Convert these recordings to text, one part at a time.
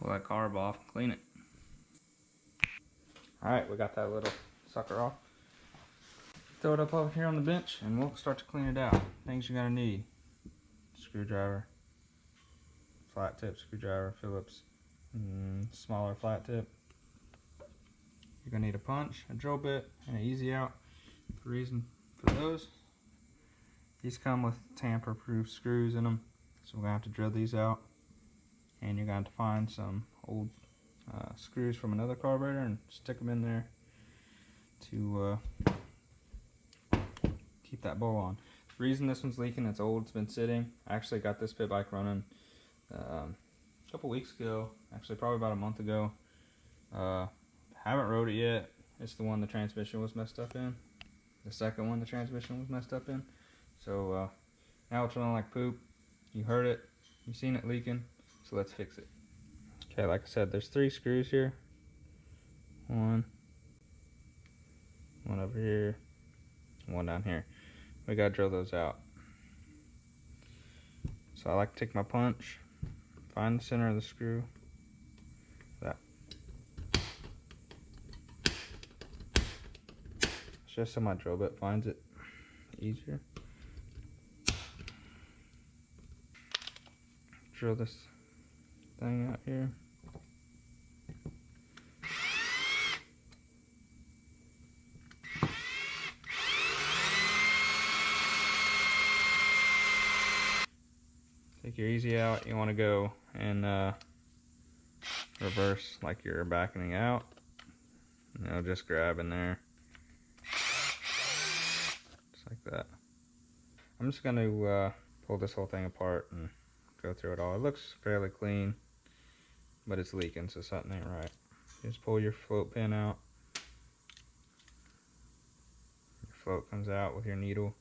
pull that carb off and clean it. Alright, we got that little sucker off. Throw it up over here on the bench and we'll start to clean it out. Things you're gonna need: screwdriver, flat tip screwdriver, Phillips, smaller flat tip. You're gonna need a punch, a drill bit, and an easy out. The reason for those, these come with tamper-proof screws in them, so we're gonna have to drill these out. And you're going to find some old screws from another carburetor and stick them in there to keep that bowl on. The reason this one's leaking, it's old, it's been sitting. I actually got this pit bike running a couple weeks ago, actually probably about a month ago. Haven't rode it yet. It's the one the transmission was messed up in. The second one the transmission was messed up in. So now it's running like poop. You heard it, you seen it leaking. So let's fix it. Okay, like I said, there's 3 screws here. One over here, one down here. We gotta drill those out. So I like to take my punch, find the center of the screw. That. It's just so my drill bit finds it easier. Drill this thing out here. Take your easy out. You want to go and reverse like you're backing out. Just grab in there. Just like that. I'm just going to pull this whole thing apart and go through it all. It looks fairly clean, but it's leaking, so something ain't right. Just pull your float pin out. Your float comes out with your needle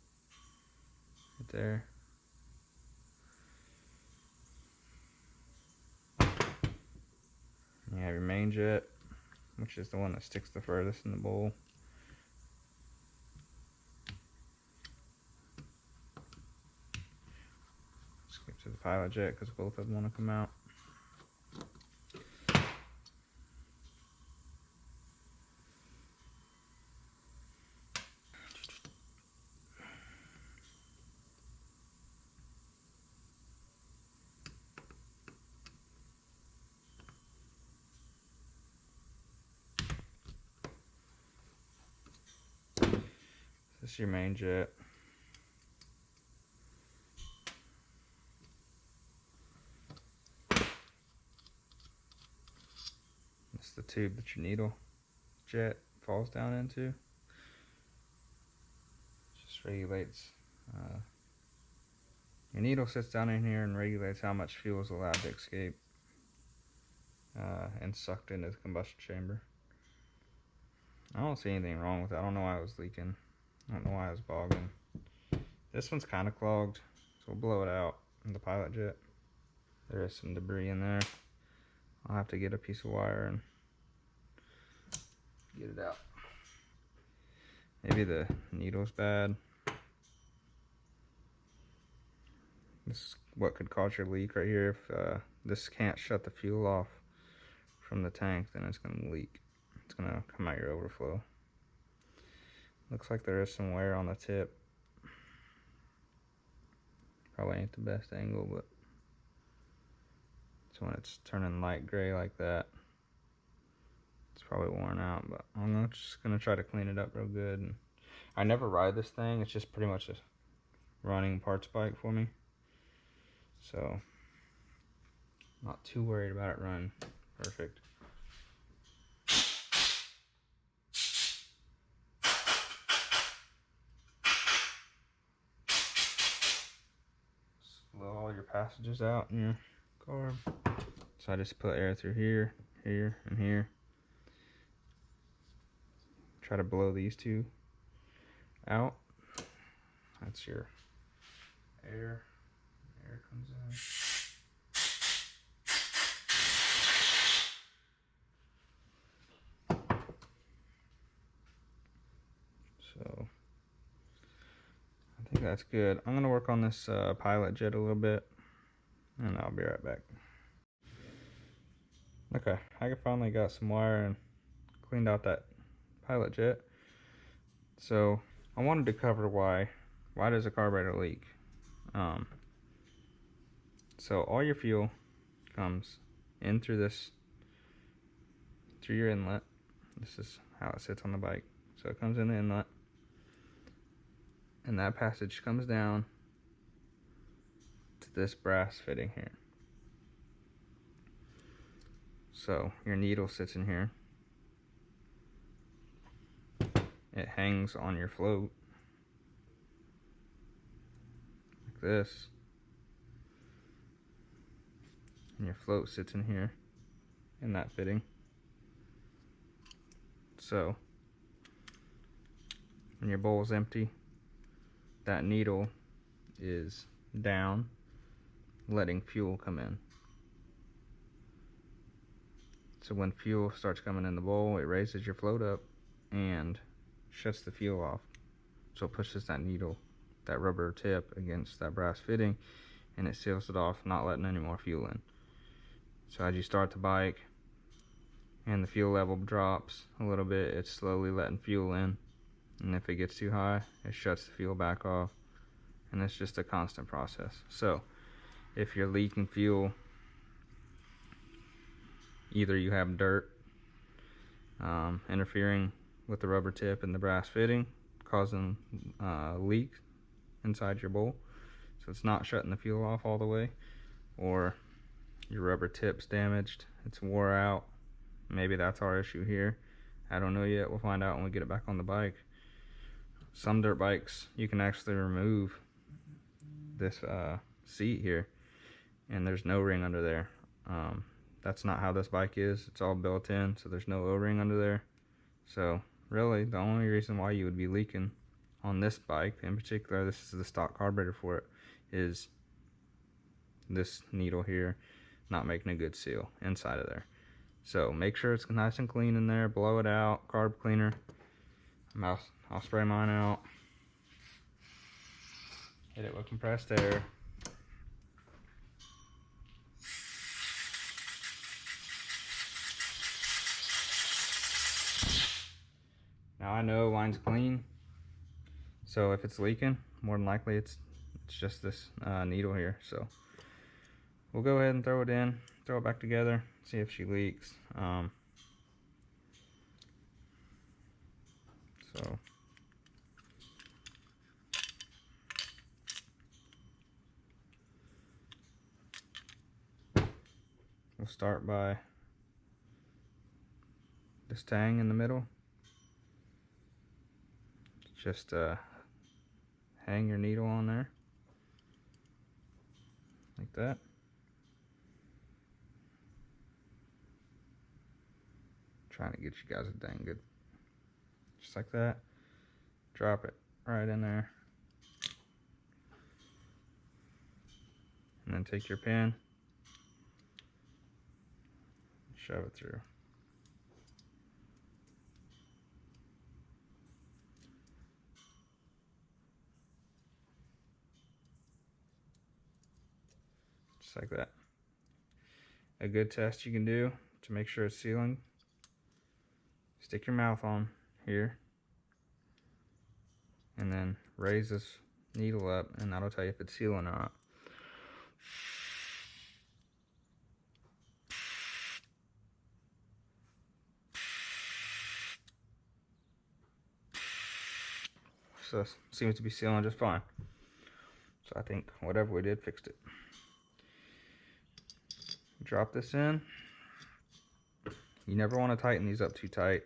right there. You have your main jet, which is the one that sticks the furthest in the bowl. Skip to the pilot jet because both of them want to come out. This is your main jet. It's the tube that your needle jet falls down into. Just regulates. Your needle sits down in here and regulates how much fuel is allowed to escape and sucked into the combustion chamber. I don't see anything wrong with it. I don't know why it was leaking. I don't know why it was bogging. This one's kind of clogged, so we'll blow it out in the pilot jet. There is some debris in there. I'll have to get a piece of wire and get it out. Maybe the needle's bad. This is what could cause your leak right here. If this can't shut the fuel off from the tank, then it's going to leak. It's going to come out your overflow. Looks like there is some wear on the tip. Probably ain't the best angle, but it's when it's turning light gray like that. It's probably worn out, but I'm just gonna try to clean it up real good. And I never ride this thing. It's just pretty much a running parts bike for me. So I'm not too worried about it running perfect. Blow all your passages out in your carb. So I just put air through here, here, and here. Try to blow these two out. That's your air. Air comes in. So I think that's good. I'm gonna work on this pilot jet a little bit, and I'll be right back. Okay, I finally got some wire and cleaned out that pilot jet. So I wanted to cover why does a carburetor leak. So all your fuel comes in through your inlet. This is how it sits on the bike. So it comes in the inlet, and that passage comes down to this brass fitting here. So your needle sits in here. It hangs on your float like this, and your float sits in here in that fitting. So when your bowl is empty, that needle is down, letting fuel come in. So when fuel starts coming in the bowl, it raises your float up and shuts the fuel off. So it pushes that needle, that rubber tip, against that brass fitting, and it seals it off, not letting any more fuel in. So as you start the bike and the fuel level drops a little bit, it's slowly letting fuel in, and if it gets too high, it shuts the fuel back off, and it's just a constant process. So if you're leaking fuel, either you have dirt interfering with the rubber tip and the brass fitting, causing a leak inside your bowl, so it's not shutting the fuel off all the way, or your rubber tip's damaged, it's wore out. Maybe that's our issue here. I don't know yet. We'll find out when we get it back on the bike. Some dirt bikes, you can actually remove this seat here, and there's no ring under there. That's not how this bike is. It's all built in, so there's no O-ring under there. So really, the only reason why you would be leaking on this bike in particular, this is the stock carburetor for it, is this needle here not making a good seal inside of there. So make sure it's nice and clean in there. Blow it out, carb cleaner. I'll spray mine out. Hit it with compressed air. Now I know mine's clean, so if it's leaking, more than likely it's just this needle here. So we'll go ahead and throw it in, throw it back together, see if she leaks. So we'll start by this tang in the middle. Just hang your needle on there like that. Trying to get you guys a dang good, just like that. Drop it right in there, and then take your pin, shove it through. Just like that. A good test you can do to make sure it's sealing, stick your mouth on here and then raise this needle up, and that'll tell you if it's sealing or not. So it seems to be sealing just fine. So I think whatever we did fixed it. Drop this in. You never want to tighten these up too tight.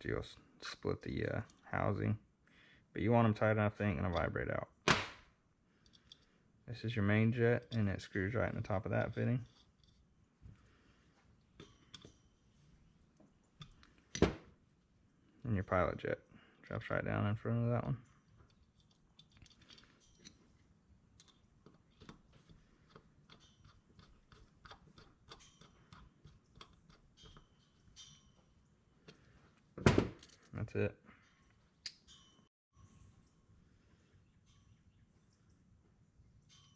You'll split the housing, but you want them tight enough they ain't gonna vibrate out. This is your main jet, and it screws right in the top of that fitting. And your pilot jet drops right down in front of that one. That's it.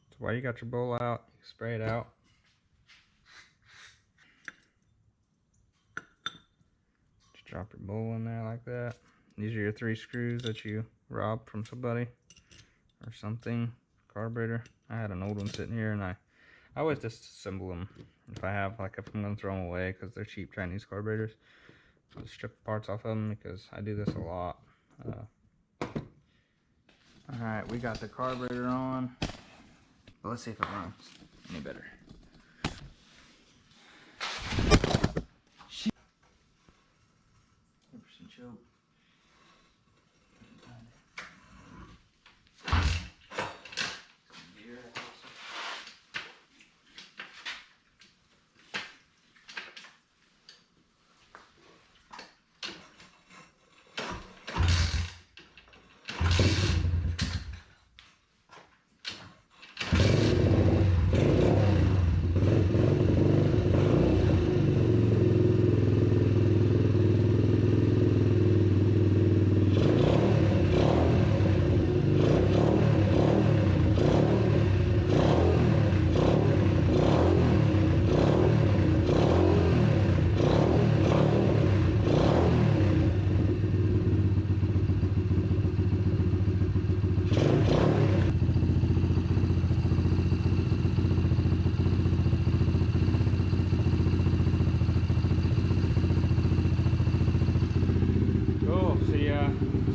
So while you got your bowl out, you spray it out. Drop your bowl in there like that. These are your 3 screws that you robbed from somebody or something. Carburetor. I had an old one sitting here, and I always disassemble them if I have, like, if I'm gonna throw them away because they're cheap Chinese carburetors. Just strip the parts off of them because I do this a lot. Alright, we got the carburetor on, but let's see if it runs any better. 100% choke.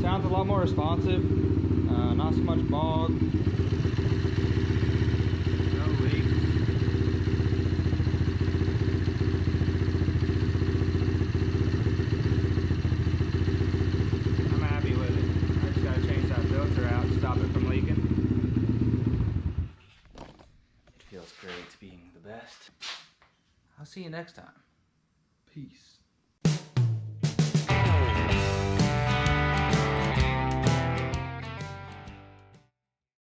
Sounds a lot more responsive, not so much bog, no leaks. I'm happy with it. I just gotta change that filter out to stop it from leaking. It feels great being the best. I'll see you next time. Peace.